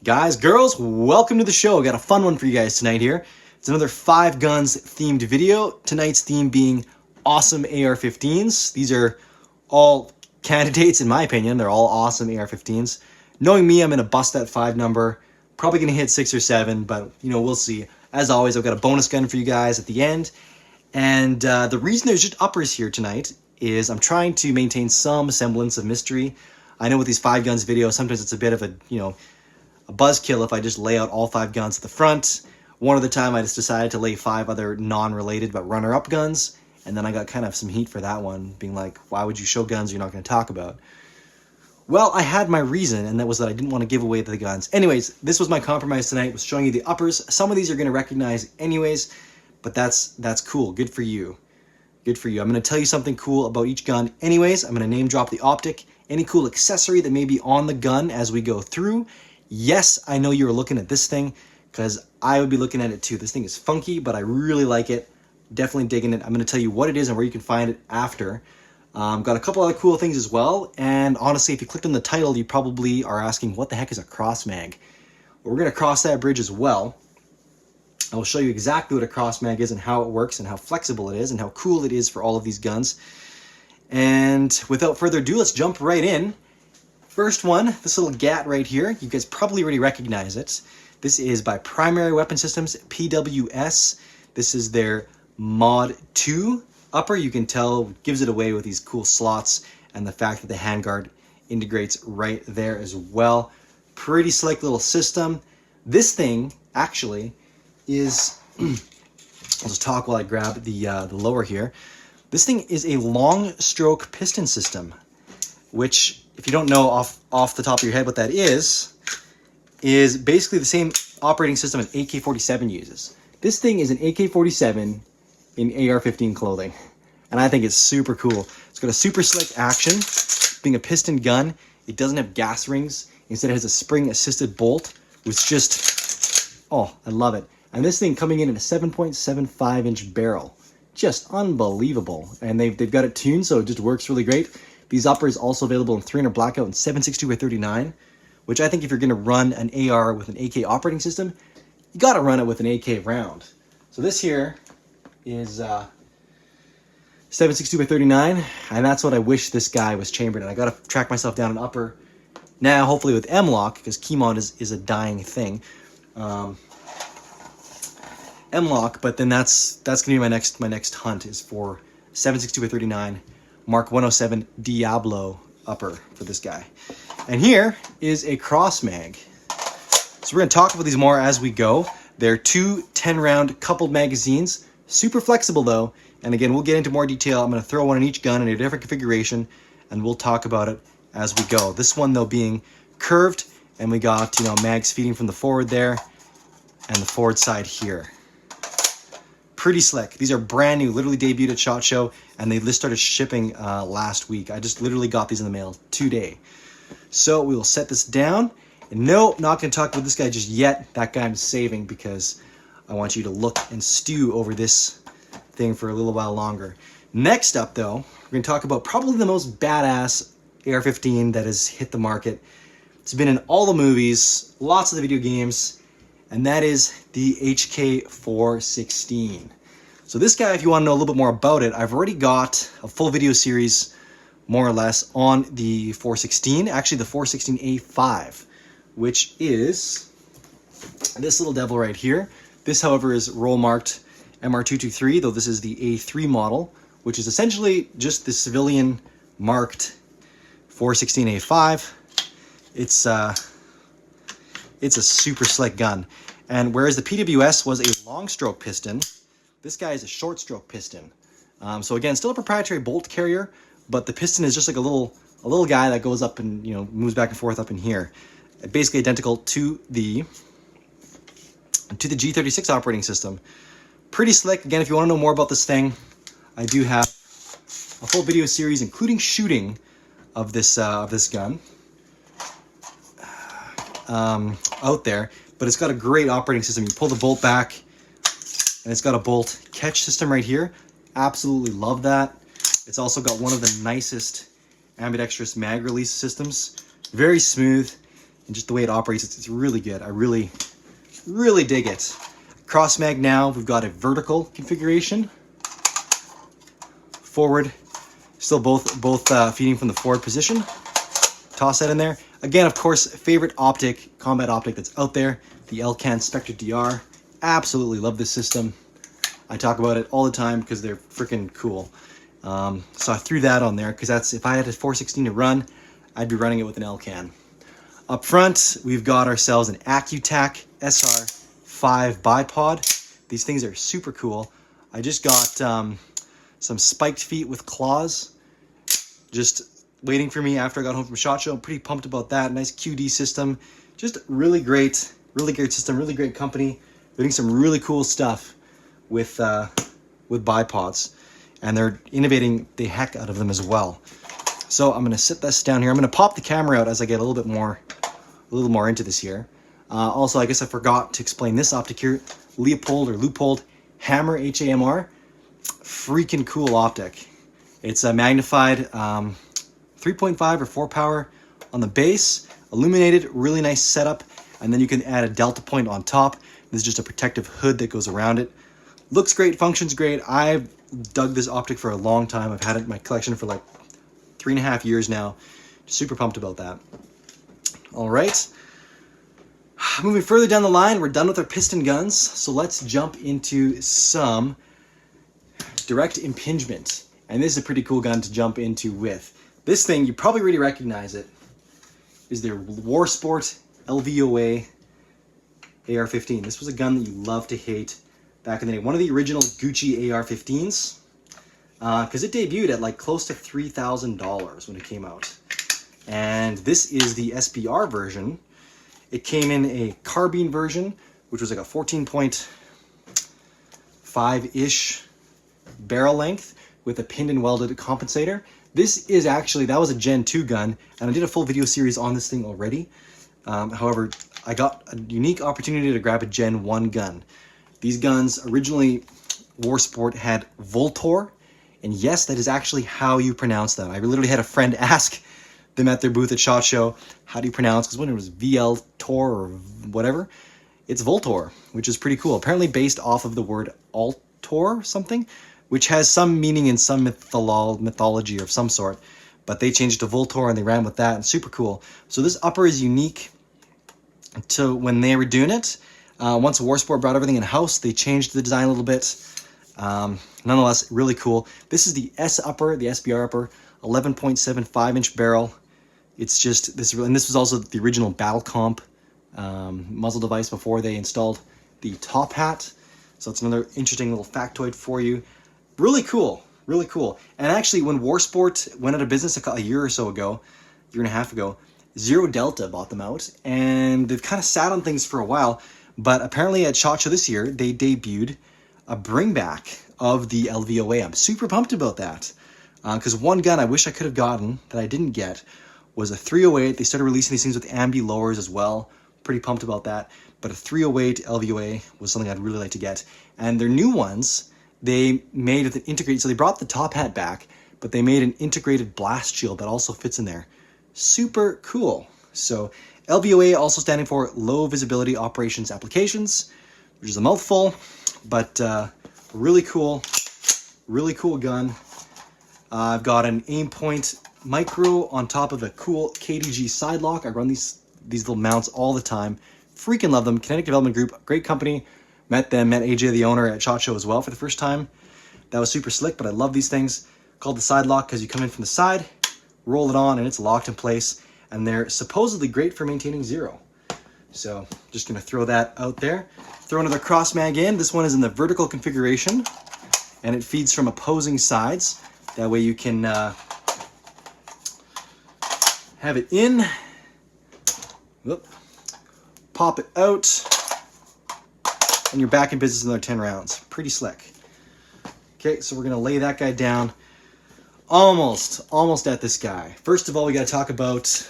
Guys, girls, welcome to the show. I got a fun one for you guys tonight here. It's another 5 guns themed video. Tonight's theme being awesome AR-15's. These are all candidates in my opinion. They're all awesome AR-15's. Knowing me, I'm going to bust that 5 number. Probably going to hit 6 or 7, but you know, we'll see. As always, I've got a bonus gun for you guys at the end. And the reason there's just uppers here tonight is I'm trying to maintain some semblance of mystery. I know with these 5 guns videos, sometimes it's a bit of a, a buzzkill if I just lay out all 5 guns at the front. One other time I just decided to lay 5 other non-related but runner-up guns, and then I got kind of some heat for that one, being like, why would you show guns you're not going to talk about? Well, I had my reason, and that was that I didn't want to give away the guns. Anyways, this was my compromise tonight, was showing you the uppers. Some of these are going to recognize anyways, but that's cool. Good for you. Good for you. I'm going to tell you something cool about each gun anyways. I'm going to name drop the optic, any cool accessory that may be on the gun as we go through. Yes, I know you're looking at this thing, because I would be looking at it too. This thing is funky, but I really like it. Definitely digging it. I'm going to tell you what it is and where you can find it after. Got a couple other cool things as well, and honestly, if you clicked on the title, you probably are asking, what the heck is a cross mag? Well, we're going to cross that bridge as well. I will show you exactly what a cross mag is and how it works and how flexible it is and how cool it is for all of these guns. And without further ado, let's jump right in. First one, this little GAT right here, you guys probably already recognize it. This is by Primary Weapon Systems, PWS. This is their Mod 2 upper. You can tell, gives it away with these cool slots and the fact that the handguard integrates right there as well. Pretty slick little system. This thing, actually, is, I'll just talk while I grab the lower here. This thing is a long stroke piston system, which, if you don't know off the top of your head what that is basically the same operating system an AK-47 uses. This thing is an AK-47 in AR-15 clothing, and I think it's super cool. It's got a super slick action. Being a piston gun, it doesn't have gas rings. Instead, it has a spring-assisted bolt, which just, oh, I love it. And this thing coming in at a 7.75-inch barrel. Just unbelievable. And they've got it tuned, so it just works really great. These uppers also available in 300 blackout and 7.62x39, which I think if you're going to run an AR with an AK operating system, you got to run it with an AK round. So this here is 7.62x39, and that's what I wish this guy was chambered in. I got to track myself down an upper now, hopefully with M-Lock, because Keymon is a dying thing. M-Lock, but then that's going to be my next hunt is for 7.62x39 Mark 107 Diablo upper for this guy. And here is a cross mag. So we're going to talk about these more as we go. They're 2 10-round coupled magazines, super flexible though. And again, we'll get into more detail. I'm going to throw one in each gun in a different configuration, and we'll talk about it as we go. This one though being curved, and we got mags feeding from the forward there and the forward side here. Pretty slick. These are brand new, literally debuted at SHOT Show, and they just started shipping last week. I just literally got these in the mail today. So we will set this down. And no, not going to talk about this guy just yet. That guy I'm saving because I want you to look and stew over this thing for a little while longer. Next up, though, we're going to talk about probably the most badass AR-15 that has hit the market. It's been in all the movies, lots of the video games, and that is the HK416. So this guy, if you want to know a little bit more about it, I've already got a full video series, more or less, on the 416, actually the 416A5, which is this little devil right here. This, however, is roll marked MR223, though this is the A3 model, which is essentially just the civilian marked 416A5. It's a super slick gun. And whereas the PWS was a long stroke piston, this guy is a short stroke piston. So again, still a proprietary bolt carrier, but the piston is just like a little guy that goes up and moves back and forth up in here. Basically identical to the G36 operating system. Pretty slick. Again, if you want to know more about this thing, I do have a full video series including shooting of this gun out there. But it's got a great operating system. You pull the bolt back, and it's got a bolt catch system right here. Absolutely love that. It's also got one of the nicest ambidextrous mag release systems. Very smooth. and just the way it operates, it's really good. I really dig it. Cross mag now, we've got a vertical configuration. Forward, still both feeding from the forward position. Toss that in there. Again, of course, favorite optic, combat optic that's out there, the Elcan Spectre DR. Absolutely love this system. I talk about it all the time because they're freaking cool. So I threw that on there because that's, if I had a 416 to run, I'd be running it with an Elcan. Up front, we've got ourselves an AccuTac SR5 bipod. These things are super cool. I just got some spiked feet with claws, just waiting for me after I got home from SHOT Show. I'm pretty pumped about that. Nice QD system. Just really great system, really great company. They're doing some really cool stuff with bipods, and they're innovating the heck out of them as well. So I'm gonna sit this down here. I'm gonna pop the camera out as I get a little more into this here. Also, I guess I forgot to explain this optic here. Leupold Hammer HAMR. Freaking cool optic. It's a magnified 3.5 or 4 power on the base, illuminated, really nice setup, and then you can add a delta point on top. This is just a protective hood that goes around it. Looks great, functions great. I've dug this optic for a long time. I've had it in my collection for like 3.5 years now. Super pumped about that. All right. Moving further down the line, we're done with our piston guns, so let's jump into some direct impingement. And this is a pretty cool gun to jump into with. This thing, you probably already recognize it, is their Warsport LVOA AR-15. This was a gun that you love to hate back in the day. One of the original Gucci AR-15's, because it debuted at like close to $3,000 when it came out. And this is the SBR version. It came in a carbine version, which was like a 14.5-ish barrel length with a pinned and welded compensator. This is actually, that was a Gen 2 gun, and I did a full video series on this thing already. However, I got a unique opportunity to grab a Gen 1 gun. These guns, originally, Warsport had Voltor, and yes, that is actually how you pronounce them. I literally had a friend ask them at their booth at SHOT Show, how do you pronounce, because when it was VL Tor or whatever, it's Voltor, which is pretty cool. Apparently based off of the word Altor something, which has some meaning in some mythology of some sort, but they changed it to Voltor and they ran with that, and super cool. So this upper is unique to when they were doing it. Once Warsport brought everything in-house, they changed the design a little bit. Nonetheless, really cool. This is the S upper, the SBR upper, 11.75-inch barrel. It's just this, and this was also the original Battle Comp muzzle device before they installed the top hat. So it's another interesting little factoid for you. Really cool, really cool. And actually, when Warsport went out of business a year or so ago, year and a half ago, Zero Delta bought them out, and they've kind of sat on things for a while. But apparently at SHOT Show this year, they debuted a bringback of the LVOA. I'm super pumped about that. Because one gun I wish I could have gotten that I didn't get was a 308. They started releasing these things with ambi lowers as well. Pretty pumped about that. But a 308 LVOA was something I'd really like to get. And their new ones, they made with an integrated, so they brought the top hat back, but they made an integrated blast shield that also fits in there. Super cool. So LVOA also standing for Low Visibility Operations Applications, which is a mouthful, but really cool gun. I've got an Aimpoint Micro on top of a cool KDG side lock. I run these little mounts all the time. Freaking love them. Kinetic Development Group, great company. Met them, met AJ, the owner, at SHOT Show as well for the first time. That was super slick, but I love these things. Called the side lock because you come in from the side, roll it on, and it's locked in place. And they're supposedly great for maintaining zero. So just going to throw that out there. Throw another cross mag in. This one is in the vertical configuration, and it feeds from opposing sides. That way you can have it in, whoop, pop it out, and you're back in business another 10 rounds. Pretty slick. Okay, so we're going to lay that guy down. Almost at this guy. First of all, we got to talk about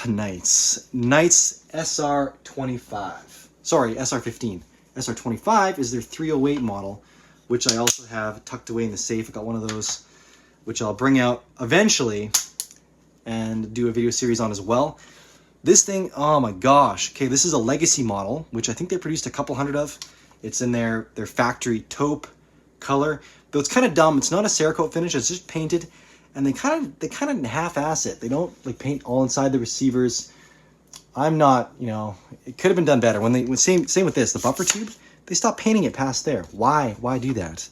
Knights SR25. Sorry, SR15. SR25 is their 308 model, which I also have tucked away in the safe. I got one of those, which I'll bring out eventually and do a video series on as well. This thing, oh my gosh. Okay, this is a legacy model, which I think they produced a couple hundred of. It's in their factory taupe color. Though it's kind of dumb. It's not a Cerakote finish. It's just painted, and they kind of half-ass it. They don't like paint all inside the receivers. I'm not, you know, it could have been done better. Same with this, the buffer tube. They stopped painting it past there. Why do that?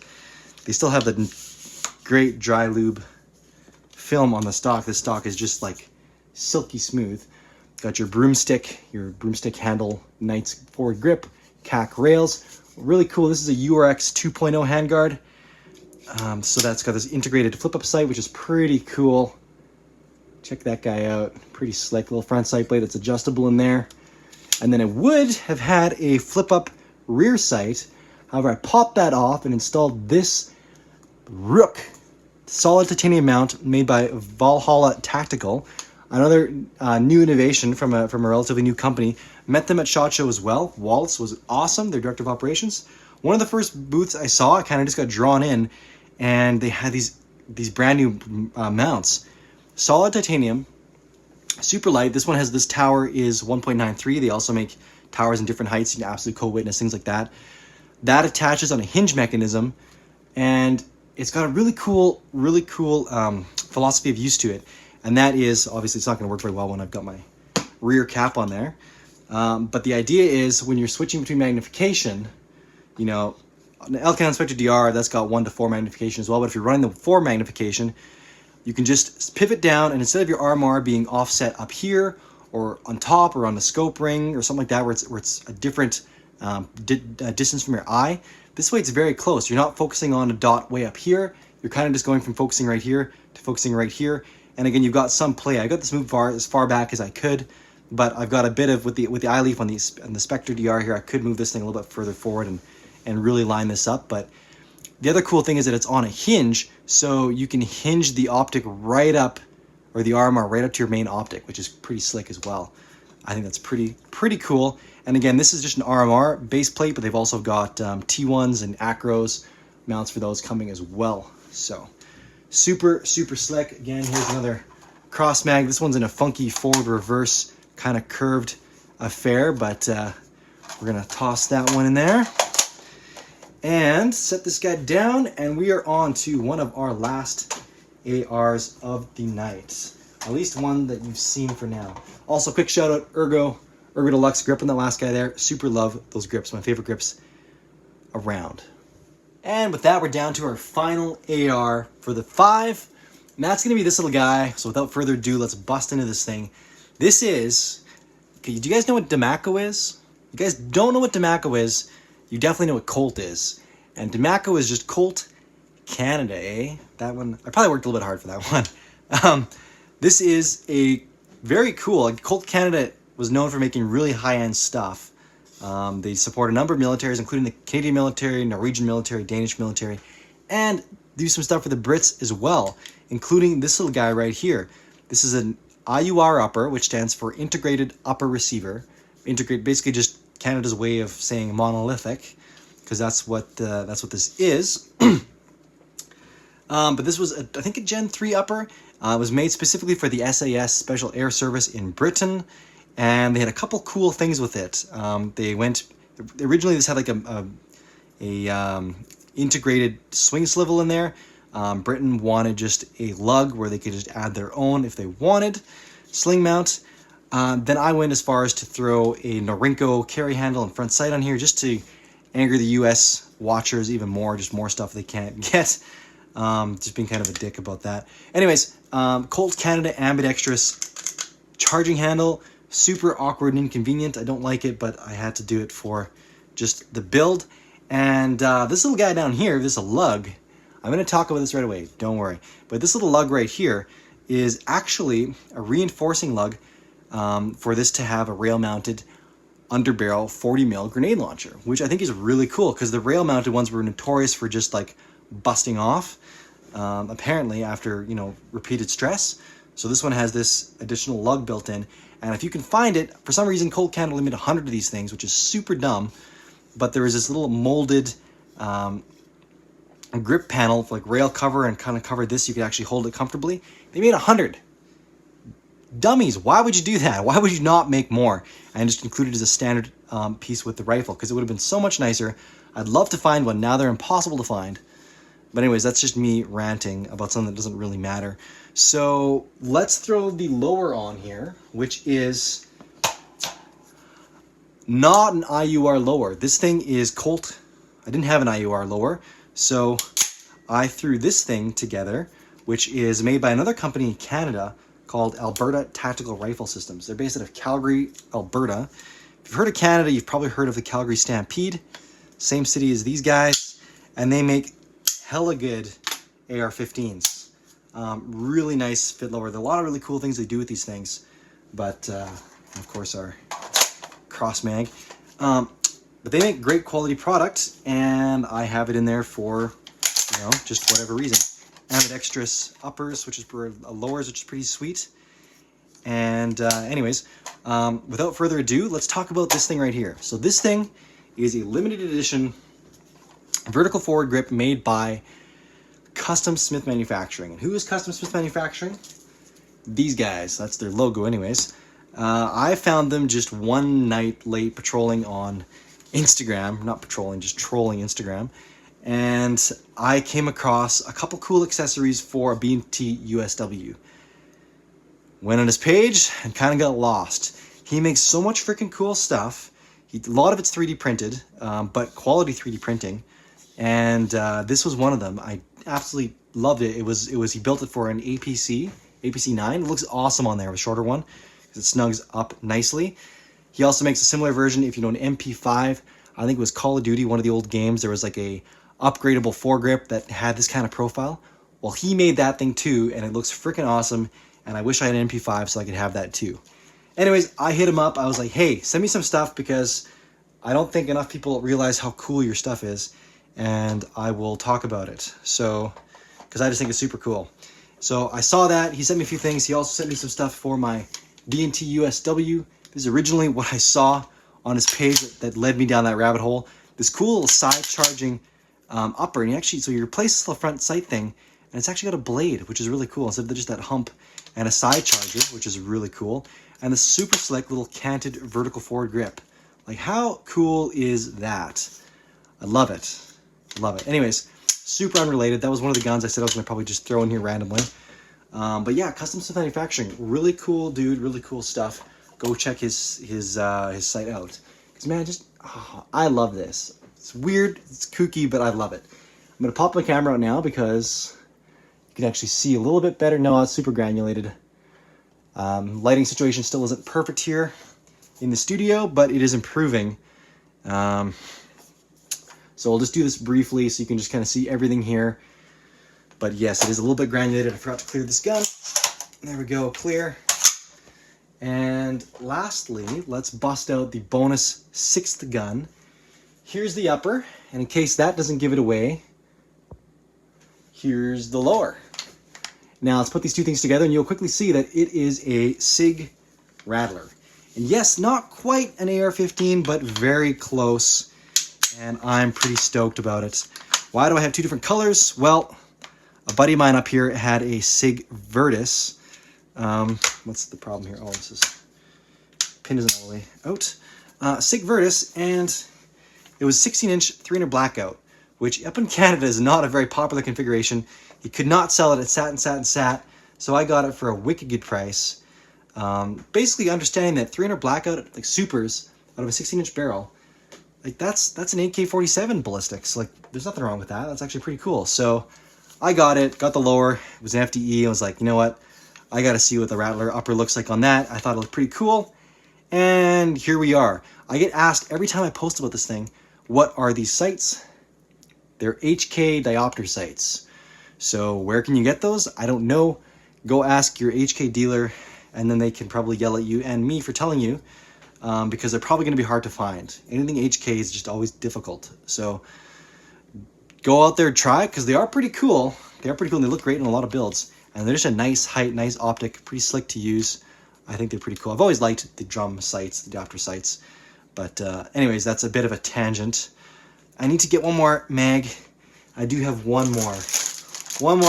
They still have the great dry lube film on the stock. This stock is just like silky smooth. Got your broomstick handle, Knight's forward grip, CAC rails. Really cool. This is a URX 2.0 handguard. So that's got this integrated flip-up sight, which is pretty cool. Check that guy out. Pretty slick little front sight plate that's adjustable in there. And then it would have had a flip-up rear sight. However, I popped that off and installed this Rook solid titanium mount made by Valhalla Tactical. Another new innovation from a relatively new company. Met them at SHOT Show as well. Waltz was awesome. Their director of operations. One of the first booths I saw, I kind of just got drawn in, and they had these brand new mounts. Solid titanium, super light. This one has, this tower is 1.93. They also make towers in different heights. You can absolute co-witness, things like that. That attaches on a hinge mechanism, and it's got a really cool philosophy of use to it. And that is, obviously it's not going to work very well when I've got my rear cap on there. But the idea is when you're switching between magnification, you know, an Elcan Inspector DR, that's got 1 to 4 magnification as well. But if you're running the 4 magnification, you can just pivot down, and instead of your RMR being offset up here or on top or on the scope ring or something like that, where it's a different distance from your eye, this way it's very close. You're not focusing on a dot way up here. You're kind of just going from focusing right here to focusing right here. And again, you've got some play. I got this moved as far back as I could, but I've got a bit of, with the eye leaf on the Spectre DR here, I could move this thing a little bit further forward and really line this up. But the other cool thing is that it's on a hinge, so you can hinge the optic right up, or the RMR right up to your main optic, which is pretty slick as well. I think that's pretty cool. And again, this is just an RMR base plate, but they've also got T1s and Acros mounts for those coming as well. So super slick. Again, here's another cross mag. This one's in a funky forward reverse kind of curved affair, but we're gonna toss that one in there and set this guy down, and we are on to one of our last ARs of the night, at least one that you've seen for now. Also, quick shout out Ergo Deluxe grip on that last guy there. Super love those grips, my favorite grips around. And with that, we're down to our final AR for the 5, and that's going to be this little guy. So without further ado, let's bust into this thing. This is, okay, do you guys know what Demaco is? You guys don't know what Demaco is, you definitely know what Colt is. And Demaco is just Colt Canada, eh? That one, I probably worked a little bit hard for that one. This is a very cool, like Colt Canada was known for making really high-end stuff. They support a number of militaries, including the Canadian military, Norwegian military, Danish military, and do some stuff for the Brits as well, including this little guy right here. This is an IUR upper, which stands for Integrated Upper Receiver. Basically just Canada's way of saying monolithic, because that's what this is. But this was, I think, a Gen 3 upper. It was made specifically for the SAS Special Air Service in Britain, and they had a couple cool things with it. Originally this had like a integrated swing swivel in there. Britain wanted just a lug where they could just add their own if they wanted. Sling mount. Then I went as far as to throw a Norinco carry handle and front sight on here just to anger the US watchers even more, just more stuff they can't get. Just being kind of a dick about that. Anyways, Colt Canada ambidextrous charging handle. Super awkward and inconvenient. I don't like it, but I had to do it for just the build. And this little guy down here, this is a lug. I'm going to talk about this right away, don't worry. But this little lug right here is actually a reinforcing lug for this to have a rail-mounted underbarrel 40mm grenade launcher, which I think is really cool because the rail-mounted ones were notorious for just like busting off, apparently after, you know, repeated stress. So this one has this additional lug built in, and if you can find it, for some reason Colt Canada made 100 of these things, which is super dumb, but there is this little molded grip panel for like rail cover and kind of covered this, you could actually hold it comfortably. They made 100. Dummies, why would you do that? Why would you not make more and just include it as a standard piece with the rifle? Because it would have been so much nicer. I'd love to find one. Now they're impossible to find. But anyways, that's just me ranting about something that doesn't really matter. So let's throw the lower on here, which is not an IUR lower. This thing is Colt. I didn't have an IUR lower, so I threw this thing together, which is made by another company in Canada called Alberta Tactical Rifle Systems. They're based out of Calgary, Alberta. If you've heard of Canada, you've probably heard of the Calgary Stampede. Same city as these guys, and they make hella good AR-15's. Really nice fit lower. There are a lot of really cool things they do with these things, but of course our cross mag. But they make great quality product, and I have it in there for, you know, just whatever reason. Ambidextrous uppers, which is for lowers, which is pretty sweet. And anyways, without further ado, let's talk about this thing right here. So this thing is a limited edition vertical forward grip made by Custom Smith Manufacturing. And who is Custom Smith Manufacturing? These guys. That's their logo anyways. I found them just one night late patrolling on Instagram. Not patrolling, just trolling Instagram. And I came across a couple cool accessories for a B&T USW. Went on his page and kind of got lost. He makes so much freaking cool stuff. A lot of it's 3D printed, but quality 3D printing. And this was one of them. I absolutely loved it. It was he built it for an APC 9. It looks awesome on there, a shorter one, because it snugs up nicely. He also makes a similar version, if you know, an MP5. I think it was Call of Duty, one of the old games. There was like a upgradable foregrip that had this kind of profile. Well, he made that thing too, and it looks freaking awesome. And I wish I had an MP5 so I could have that too. Anyways, I hit him up. I was like, hey, send me some stuff, because I don't think enough people realize how cool your stuff is, and I will talk about it. So, because I just think it's super cool. So I saw that. He sent me a few things. He also sent me some stuff for my B&T USW. This is originally what I saw on his page that led me down that rabbit hole. This cool little side charging upper, and so you replace the front sight thing, and it's actually got a blade, which is really cool, instead of just that hump, and a side charger, which is really cool, and the super slick little canted vertical forward grip. Like, how cool is that? I love it. Love it. Anyways, super unrelated. That was one of the guns I said I was going to probably just throw in here randomly. But yeah, Custom Smith Manufacturing, really cool dude, really cool stuff. Go check his site out. Because man, I love this. It's weird, it's kooky, but I love it. I'm going to pop my camera out now because you can actually see a little bit better. No, it's super granulated. Lighting situation still isn't perfect here in the studio, but it is improving. So I'll just do this briefly so you can just kind of see everything here. But yes, it is a little bit granulated. I forgot to clear this gun. There we go, clear. And lastly, let's bust out the bonus 6th gun. Here's the upper, and in case that doesn't give it away, here's the lower. Now let's put these two things together, and you'll quickly see that it is a SIG Rattler. And yes, not quite an AR-15, but very close, and I'm pretty stoked about it. Why do I have two different colors? Well, a buddy of mine up here had a SIG Virtus. What's the problem here? Oh, this is pin isn't all the way out. SIG Virtus, and it was 16-inch 300 blackout, which up in Canada is not a very popular configuration. He could not sell it. It sat and sat and sat, so I got it for a wicked good price. Basically understanding that 300 blackout, like supers, out of a 16-inch barrel, like that's an AK-47 ballistics. Like, there's nothing wrong with that. That's actually pretty cool. So I got it, got the lower. It was an FDE. I was like, you know what? I got to see what the Rattler upper looks like on that. I thought it looked pretty cool. And here we are. I get asked every time I post about this thing, what are these sights? They're HK diopter sights. So where can you get those? I don't know. Go ask your HK dealer, and then they can probably yell at you and me for telling you, because they're probably going to be hard to find. Anything HK is just always difficult. So go out there and try, because they are pretty cool. They are pretty cool, and they look great in a lot of builds. And they're just a nice height, nice optic, pretty slick to use. I think they're pretty cool. I've always liked the drum sights, the diopter sights. But anyways, that's a bit of a tangent. I need to get one more mag. I do have one more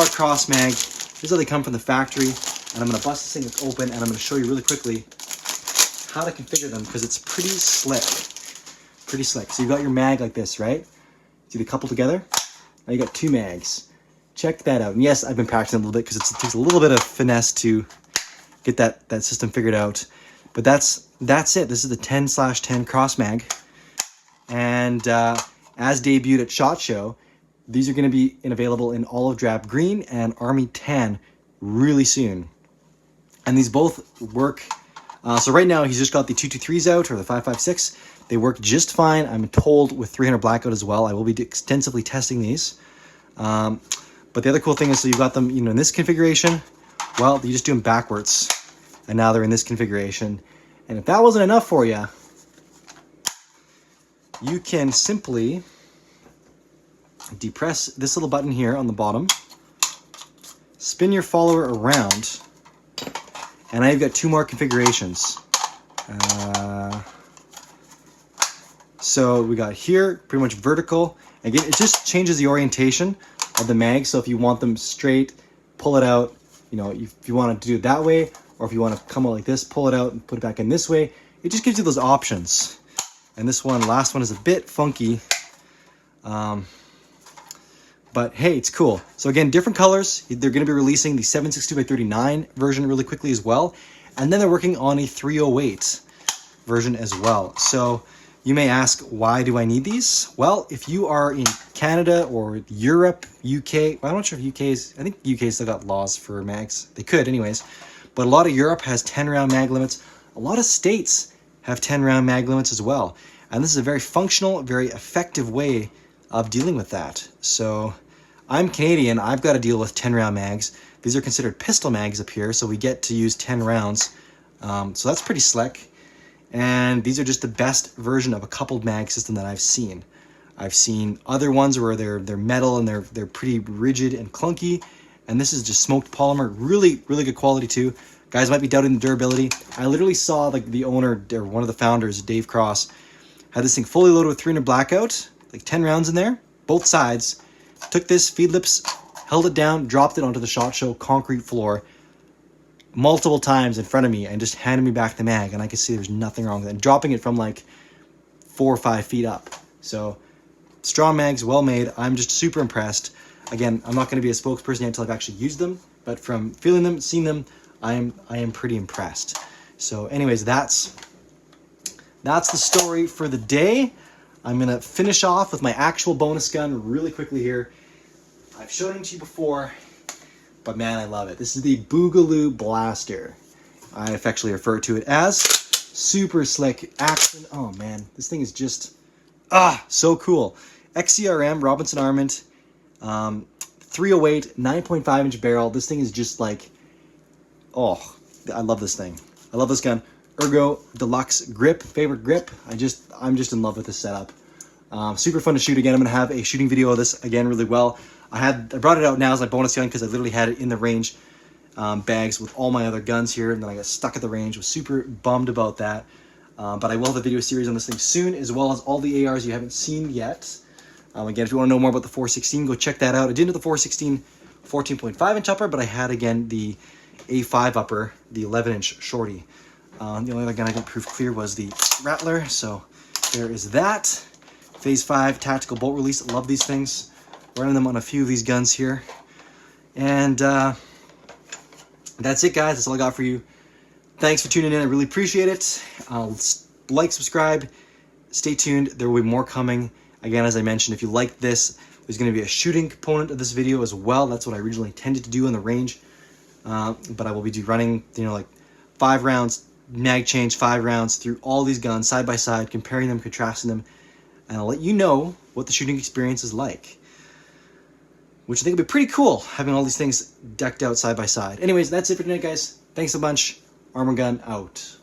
cross mag. Here's how they come from the factory. And I'm going to bust this thing open, and I'm going to show you really quickly how to configure them, because it's pretty slick. Pretty slick. So you've got your mag like this, right? See the couple together? Now you got 2 mags. Check that out. And yes, I've been practicing a little bit because it takes a little bit of finesse to get that system figured out. But that's it. This is the 10/10 cross mag. And as debuted at SHOT Show, these are going to be available in olive drab green and army tan really soon. And these both work. So right now he's just got the 223s out, or the 5.56. They work just fine. I'm told with 300 blackout as well. I will be extensively testing these. But the other cool thing is, so you've got them, in this configuration. Well, you just do them backwards, and now they're in this configuration. And if that wasn't enough for you, you can simply depress this little button here on the bottom, spin your follower around, and now you've got 2 more configurations. So we got here, pretty much vertical. Again, it just changes the orientation of the mag. So if you want them straight, pull it out. If you want to do it that way, or if you want to come out like this, pull it out and put it back in this way. It just gives you those options. And this one, last one, is a bit funky. But hey, it's cool. So again, different colors. They're going to be releasing the 762x39 version really quickly as well. And then they're working on a 308 version as well. So you may ask, why do I need these? Well, if you are in Canada or Europe, UK, I'm not sure if UK's, I think UK's still got laws for mags. They could anyways. But a lot of Europe has 10-round mag limits. A lot of states have 10-round mag limits as well. And this is a very functional, very effective way of dealing with that. So I'm Canadian, I've got to deal with 10-round mags. These are considered pistol mags up here, so we get to use 10 rounds. So that's pretty slick. And these are just the best version of a coupled mag system that I've seen. I've seen other ones where they're metal and they're pretty rigid and clunky. And this is just smoked polymer, really, really good quality too. Guys might be doubting the durability. I literally saw the owner, or one of the founders, Dave Cross, had this thing fully loaded with 300 blackout, like 10 rounds in there, both sides. Took this, feed lips, held it down, dropped it onto the SHOT Show concrete floor multiple times in front of me, and just handed me back the mag, and I could see there's nothing wrong with it. And dropping it from like 4 or 5 feet up. So strong mags, well made. I'm just super impressed. Again, I'm not going to be a spokesperson yet until I've actually used them, but from feeling them, seeing them, I am pretty impressed. So anyways, that's the story for the day. I'm going to finish off with my actual bonus gun really quickly here. I've shown it to you before, but man, I love it. This is the Boogaloo Blaster. I affectionately refer to it as super slick action. Oh man, this thing is just, so cool. XCr-m, Robinson Armament, 308, 9.5-inch barrel. This thing is just like, I love this thing. I love this gun. Ergo Deluxe grip, favorite grip. I'm just in love with this setup. Super fun to shoot. Again, I'm gonna have a shooting video of this again really well. I brought it out now as my bonus gun because I literally had it in the range bags with all my other guns here, and then I got stuck at the range. Was super bummed about that. But I will have a video series on this thing soon, as well as all the ARs you haven't seen yet. Again, if you want to know more about the 416, go check that out. I didn't do the 416 14.5-inch upper, but I had, again, the A5 upper, the 11-inch shorty. The only other gun I didn't prove clear was the Rattler, so there is that. Phase 5 tactical bolt release. Love these things. Running them on a few of these guns here. And that's it, guys. That's all I got for you. Thanks for tuning in. I really appreciate it. Like, subscribe. Stay tuned. There will be more coming. Again, as I mentioned, if you like this, there's going to be a shooting component of this video as well. That's what I originally intended to do in the range. But I will be running, like 5 rounds, mag change, 5 rounds through all these guns side by side, comparing them, contrasting them. And I'll let you know what the shooting experience is like, which I think will be pretty cool, having all these things decked out side by side. Anyways, that's it for tonight, guys. Thanks a bunch. Arm&Gun out.